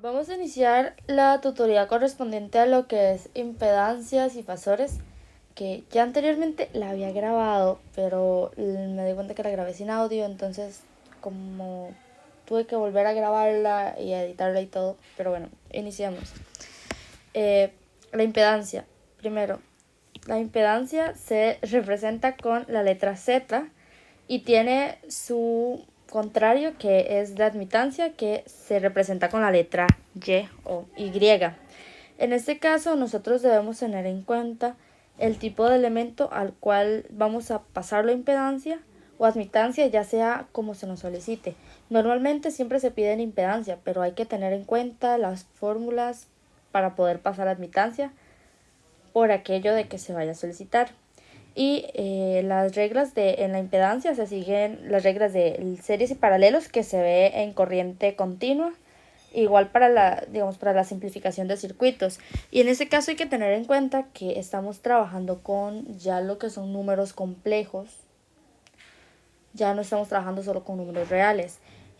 Vamos a iniciar la tutoría correspondiente a lo que es impedancias y fasores, que ya anteriormente la había grabado, pero me di cuenta que la grabé sin audio, entonces como tuve que volver a grabarla y a editarla y todo, pero bueno, iniciamos. La impedancia. Primero, la impedancia se representa con la letra Z y tiene su contrario, que es la admitancia, que se representa con la letra Y o Y. En este caso, nosotros debemos tener en cuenta el tipo de elemento al cual vamos a pasar la impedancia o admitancia, ya sea como se nos solicite. Normalmente siempre se pide en impedancia, pero hay que tener en cuenta las fórmulas para poder pasar la admitancia por aquello de que se vaya a solicitar. Y las reglas en la impedancia se siguen las reglas de series y paralelos que se ve en corriente continua, igual para la simplificación de circuitos. Y en este caso hay que tener en cuenta que estamos trabajando con ya lo que son números complejos, ya no estamos trabajando solo con números reales.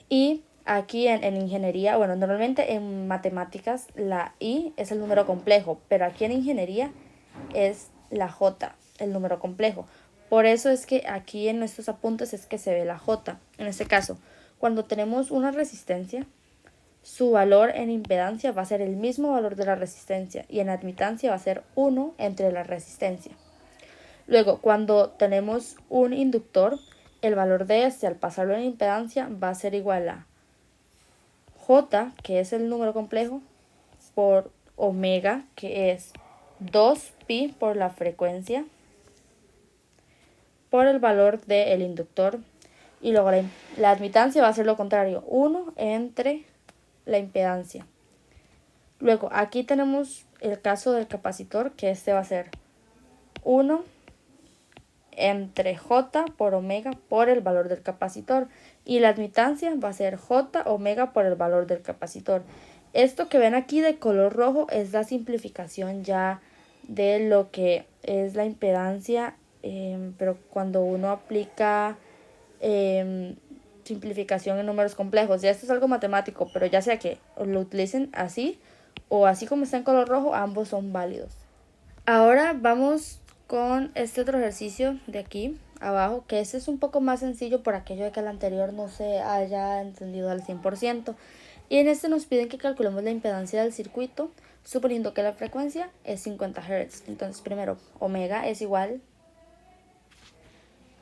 Y aquí en ingeniería, bueno, normalmente en matemáticas la I es el número complejo, pero aquí en ingeniería es la J, el número complejo. Por eso es que aquí en estos apuntes es que se ve la J. En este caso, cuando tenemos una resistencia, su valor en impedancia va a ser el mismo valor de la resistencia y en admitancia va a ser 1 entre la resistencia. Luego, cuando tenemos un inductor, el valor de este al pasarlo en impedancia va a ser igual a J, que es el número complejo, por omega, que es 2pi por la frecuencia, por el valor del inductor. Y luego la admitancia va a ser lo contrario, 1 entre la impedancia. Luego aquí tenemos el caso del capacitor, que este va a ser 1 entre J por omega por el valor del capacitor. Y la admitancia va a ser J omega por el valor del capacitor. Esto que ven aquí de color rojo es la simplificación ya de lo que es la impedancia, pero cuando uno aplica simplificación en números complejos. Ya esto es algo matemático, pero ya sea que lo utilicen así o así como está en color rojo, ambos son válidos. Ahora vamos con este otro ejercicio de aquí abajo, que este es un poco más sencillo por aquello de que el anterior no se haya entendido al 100%. Y en este nos piden que calculemos la impedancia del circuito, suponiendo que la frecuencia es 50 Hz. Entonces primero, omega es igual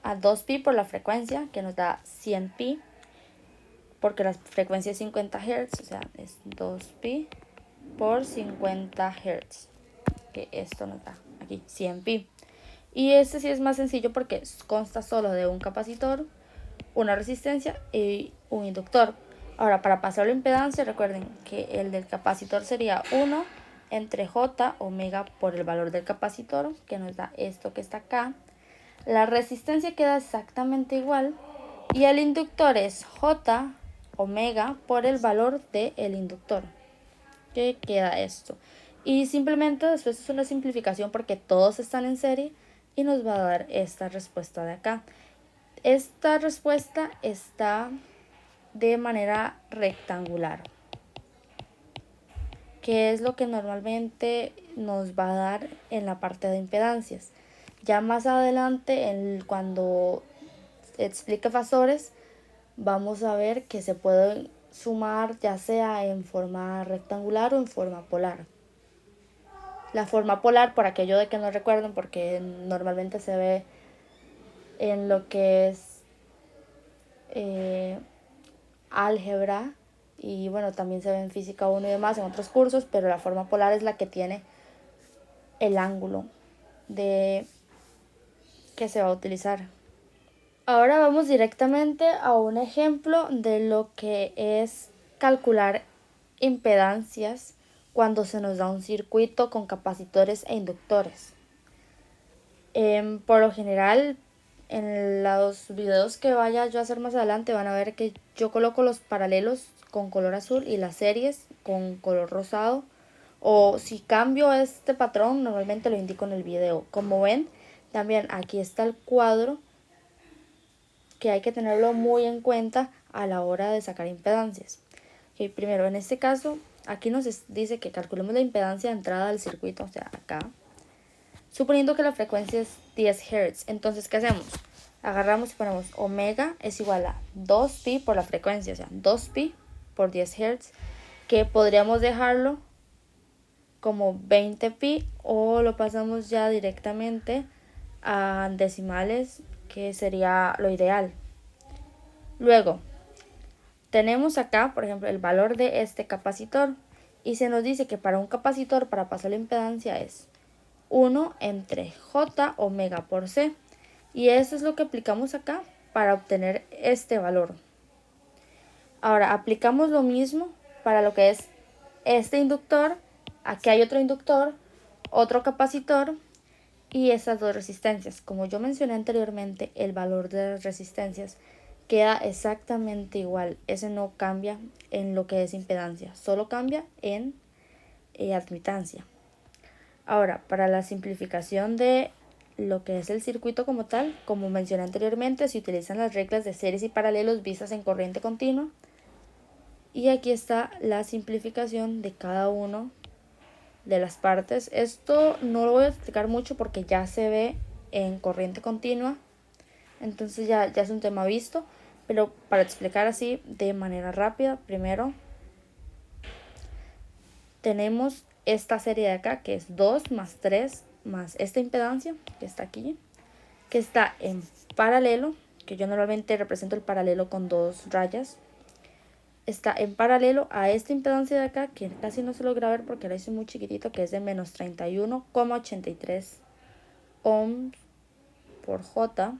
a 2pi por la frecuencia, que nos da 100pi, porque la frecuencia es 50 Hz, o sea, es 2pi por 50 Hz, que esto nos da aquí 100pi. Y este sí es más sencillo porque consta solo de un capacitor, una resistencia y un inductor. Ahora, para pasar la impedancia, recuerden que el del capacitor sería 1 entre J omega por el valor del capacitor, que nos da esto que está acá. La resistencia queda exactamente igual y el inductor es J omega por el valor del inductor, que queda esto. Y simplemente después es una simplificación porque todos están en serie y nos va a dar esta respuesta de acá. Esta respuesta está de manera rectangular, que es lo que normalmente nos va a dar en la parte de impedancias. Ya más adelante, cuando explique fasores, vamos a ver que se pueden sumar ya sea en forma rectangular o en forma polar. La forma polar, por aquello de que no recuerden, porque normalmente se ve en lo que es álgebra y bueno, también se ve en física 1 y demás en otros cursos, pero la forma polar es la que tiene el ángulo de que se va a utilizar. Ahora vamos directamente a un ejemplo de lo que es calcular impedancias cuando se nos da un circuito con capacitores e inductores. Por lo general, en los videos que vaya yo a hacer más adelante van a ver que yo coloco los paralelos con color azul y las series con color rosado. O si cambio este patrón, normalmente lo indico en el video. Como ven, también aquí está el cuadro, que hay que tenerlo muy en cuenta a la hora de sacar impedancias. Okay, primero, en este caso, aquí dice que calculemos la impedancia de entrada del circuito, o sea, acá. Suponiendo que la frecuencia es 10 Hz. Entonces, ¿qué hacemos? Agarramos y ponemos omega es igual a 2pi por la frecuencia, o sea, 2pi por 10 Hz, que podríamos dejarlo como 20pi o lo pasamos ya directamente a decimales, que sería lo ideal. Luego, tenemos acá, por ejemplo, el valor de este capacitor y se nos dice que para un capacitor, para pasar la impedancia es 1 entre J omega por C. Y eso es lo que aplicamos acá para obtener este valor. Ahora aplicamos lo mismo para lo que es este inductor. Aquí hay otro inductor, otro capacitor y estas dos resistencias. Como yo mencioné anteriormente, el valor de las resistencias queda exactamente igual. Ese no cambia en lo que es impedancia, solo cambia en admitancia. Ahora, para la simplificación de lo que es el circuito como tal, como mencioné anteriormente, se utilizan las reglas de series y paralelos vistas en corriente continua. Y aquí está la simplificación de cada uno de las partes. Esto no lo voy a explicar mucho porque ya se ve en corriente continua, entonces ya es un tema visto, pero para explicar así de manera rápida, primero tenemos esta serie de acá que es 2 más 3 más esta impedancia que está aquí, que está en paralelo, que yo normalmente represento el paralelo con dos rayas. Está en paralelo a esta impedancia de acá, que casi no se logra ver porque la hice muy chiquitito, que es de menos 31,83 ohms por J.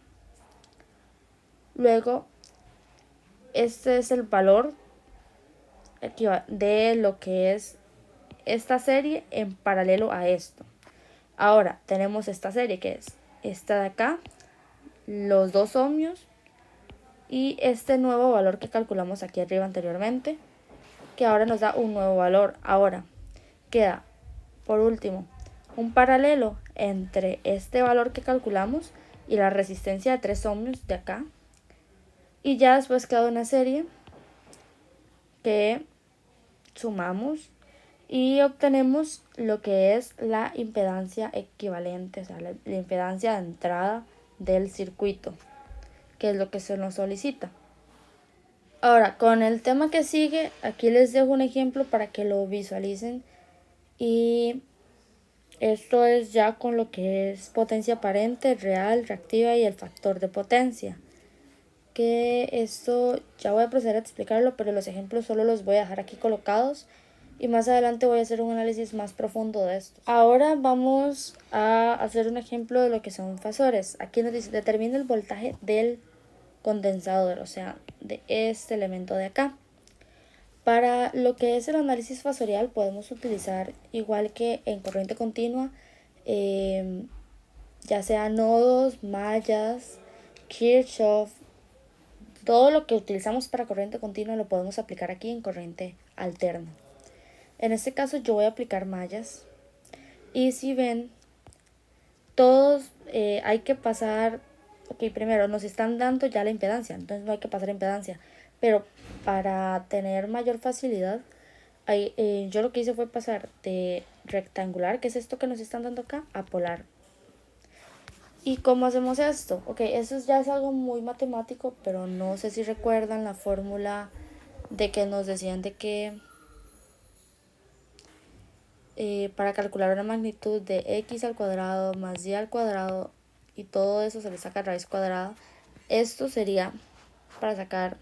Luego, este es el valor de lo que es esta serie en paralelo a esto. Ahora tenemos esta serie que es esta de acá, los 2 ohmios y este nuevo valor que calculamos aquí arriba anteriormente, que ahora nos da un nuevo valor. Ahora queda por último un paralelo entre este valor que calculamos y la resistencia de 3 ohmios de acá, y ya después queda una serie que sumamos y obtenemos lo que es la impedancia equivalente, o sea, la impedancia de entrada del circuito, que es lo que se nos solicita. Ahora, con el tema que sigue, aquí les dejo un ejemplo para que lo visualicen, y esto es ya con lo que es potencia aparente, real, reactiva y el factor de potencia. Que esto ya voy a proceder a explicarlo, pero los ejemplos solo los voy a dejar aquí colocados y más adelante voy a hacer un análisis más profundo de esto. Ahora vamos a hacer un ejemplo de lo que son fasores. Aquí nos dice determina el voltaje del condensador, o sea, de este elemento de acá. Para lo que es el análisis fasorial podemos utilizar, igual que en corriente continua, ya sea nodos, mallas, Kirchhoff. Todo lo que utilizamos para corriente continua lo podemos aplicar aquí en corriente alterna. En este caso yo voy a aplicar mallas. Y si ven, todos hay que pasar, ok, primero nos están dando ya la impedancia, entonces no hay que pasar impedancia. Pero para tener mayor facilidad, yo lo que hice fue pasar de rectangular, que es esto que nos están dando acá, a polar. ¿Y cómo hacemos esto? Ok, eso ya es algo muy matemático, pero no sé si recuerdan la fórmula de que nos decían de que para calcular una magnitud de x al cuadrado más y al cuadrado y todo eso se le saca raíz cuadrada. Esto sería para sacar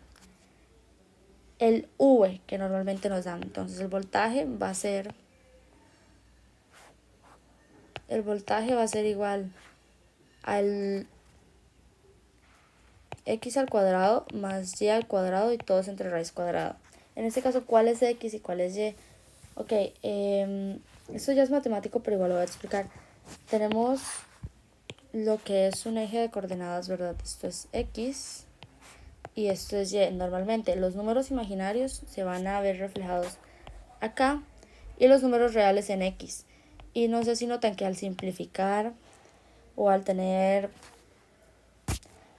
el V que normalmente nos dan. Entonces el voltaje va a ser igual al x al cuadrado más y al cuadrado y todo es entre raíz cuadrada. En este caso, ¿cuál es x y cuál es y? Ok, esto ya es matemático, pero igual lo voy a explicar. Tenemos lo que es un eje de coordenadas, ¿verdad? Esto es x y esto es y. Normalmente los números imaginarios se van a ver reflejados acá y los números reales en x. Y no sé si notan que al simplificar o al tener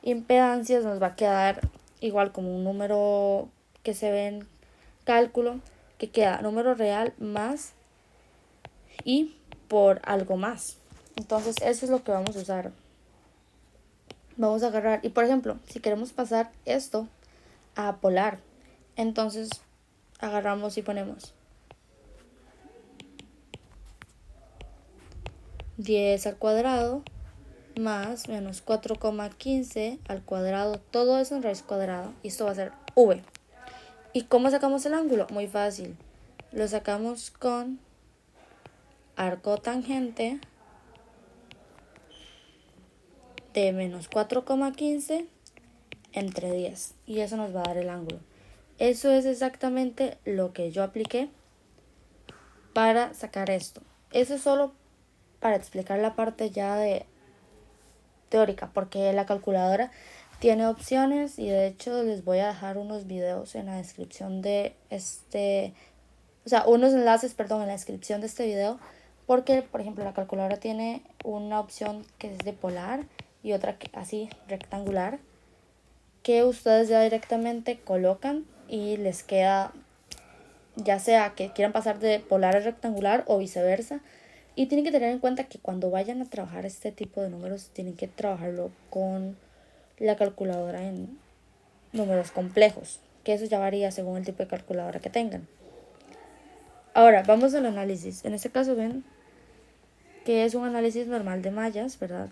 impedancias nos va a quedar igual como un número que se ve en cálculo, que queda número real más y por algo más. Entonces eso es lo que vamos a usar. Vamos a agarrar, y por ejemplo, si queremos pasar esto a polar, entonces agarramos y ponemos 10 al cuadrado más menos 4,15 al cuadrado, todo eso en raíz cuadrada, y esto va a ser v. ¿Y cómo sacamos el ángulo? Muy fácil, lo sacamos con arco tangente de menos 4,15 entre 10, y eso nos va a dar el ángulo. Eso es exactamente lo que yo apliqué para sacar esto. Eso es solo para explicar la parte ya de teórica, porque la calculadora tiene opciones, y de hecho les voy a dejar unos videos en la descripción de unos enlaces, perdón, en la descripción de este video, porque por ejemplo la calculadora tiene una opción que es de polar y otra así rectangular, que ustedes ya directamente colocan y les queda, ya sea que quieran pasar de polar a rectangular o viceversa. Y tienen que tener en cuenta que cuando vayan a trabajar este tipo de números, tienen que trabajarlo con la calculadora en números complejos, que eso ya varía según el tipo de calculadora que tengan. Ahora, vamos al análisis. En este caso ven que es un análisis normal de mallas, ¿verdad?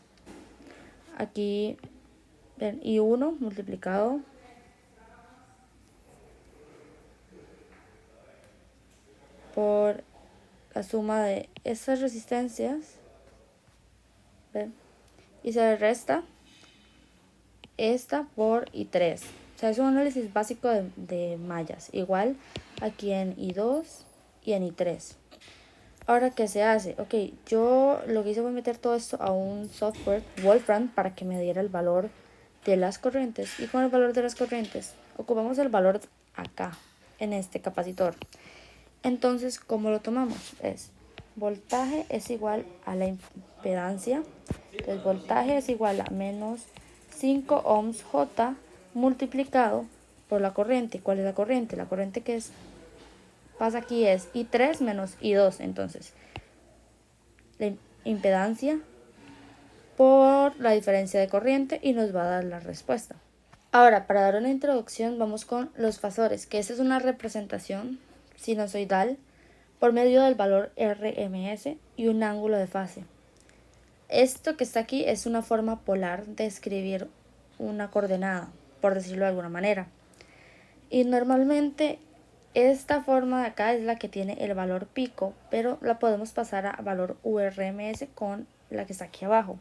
Aquí ven I1 multiplicado por la suma de estas resistencias, ¿ven? Y se le resta esta por I3. O sea, es un análisis básico de mallas. Igual aquí en I2 y en I3. Ahora, ¿qué se hace? Ok, yo lo que hice fue meter todo esto a un software, Wolfram, para que me diera el valor de las corrientes. Y con el valor de las corrientes, ocupamos el valor acá, en este capacitor. Entonces, ¿cómo lo tomamos? Es voltaje es igual a la impedancia. Entonces, voltaje es igual a menos 5 ohms J multiplicado por la corriente. ¿Cuál es la corriente? La corriente que pasa aquí es I3 menos I2. Entonces, la impedancia por la diferencia de corriente, y nos va a dar la respuesta. Ahora, para dar una introducción, vamos con los fasores, que esta es una representación sinusoidal por medio del valor RMS y un ángulo de fase. Esto que está aquí es una forma polar de escribir una coordenada, por decirlo de alguna manera. Y normalmente esta forma de acá es la que tiene el valor pico, pero la podemos pasar a valor URMS con la que está aquí abajo.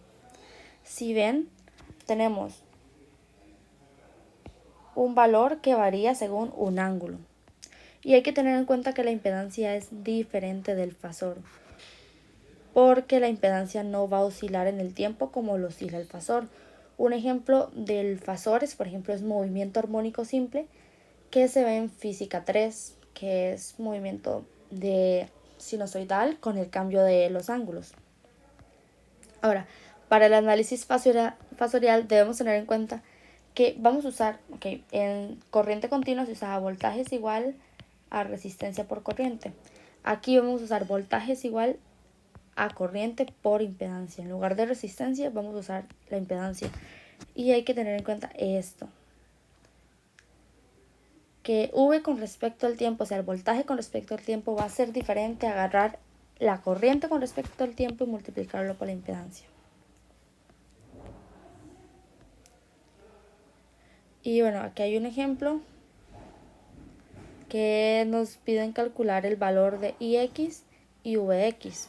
Si ven, tenemos un valor que varía según un ángulo. Y hay que tener en cuenta que la impedancia es diferente del fasor, porque la impedancia no va a oscilar en el tiempo como lo oscila el fasor. Un ejemplo del fasor es, por ejemplo, es movimiento armónico simple, que se ve en física 3, que es movimiento de sinusoidal con el cambio de los ángulos. Ahora, para el análisis fasorial debemos tener en cuenta que vamos a usar, en corriente continua se usaba voltaje es igual a resistencia por corriente. Aquí vamos a usar voltaje es igual a corriente por impedancia. En lugar de resistencia vamos a usar la impedancia. Y hay que tener en cuenta esto, que V con respecto al tiempo, o sea, el voltaje con respecto al tiempo va a ser diferente a agarrar la corriente con respecto al tiempo y multiplicarlo por la impedancia. Y bueno, aquí hay un ejemplo que nos piden calcular el valor de IX y VX.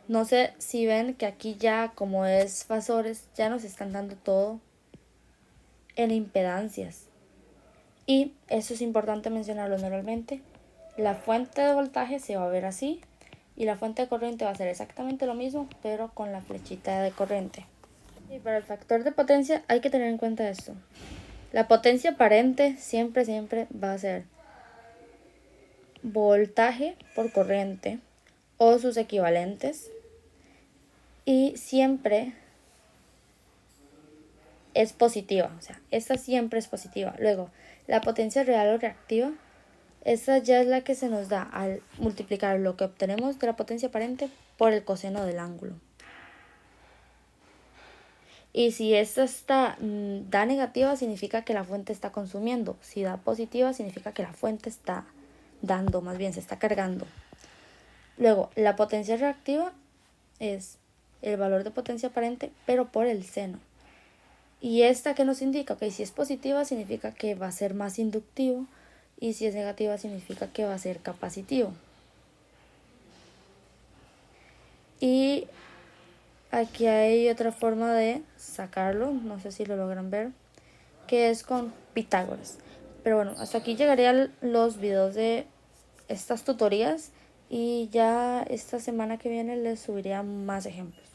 No sé si ven que aquí ya, como es fasores, ya nos están dando todo en impedancias. Y eso es importante mencionarlo normalmente. La fuente de voltaje se va a ver así y la fuente de corriente va a ser exactamente lo mismo, pero con la flechita de corriente. Y para el factor de potencia hay que tener en cuenta esto. La potencia aparente siempre va a ser voltaje por corriente o sus equivalentes, y siempre es positiva, o sea, esta siempre es positiva. Luego, la potencia real o reactiva Esta ya es la que se nos da al multiplicar lo que obtenemos de la potencia aparente por el coseno del ángulo. Y si esta da negativa, significa que la fuente está consumiendo. Si da positiva, significa que la fuente está dando, más bien se está cargando. Luego, la potencia reactiva es el valor de potencia aparente, pero por el seno. Y esta que nos indica, si es positiva, significa que va a ser más inductivo. Y si es negativa, significa que va a ser capacitivo. Y aquí hay otra forma de sacarlo, no sé si lo logran ver, que es con Pitágoras. Pero bueno, hasta aquí llegarían los videos de estas tutorías y ya esta semana que viene les subiría más ejemplos.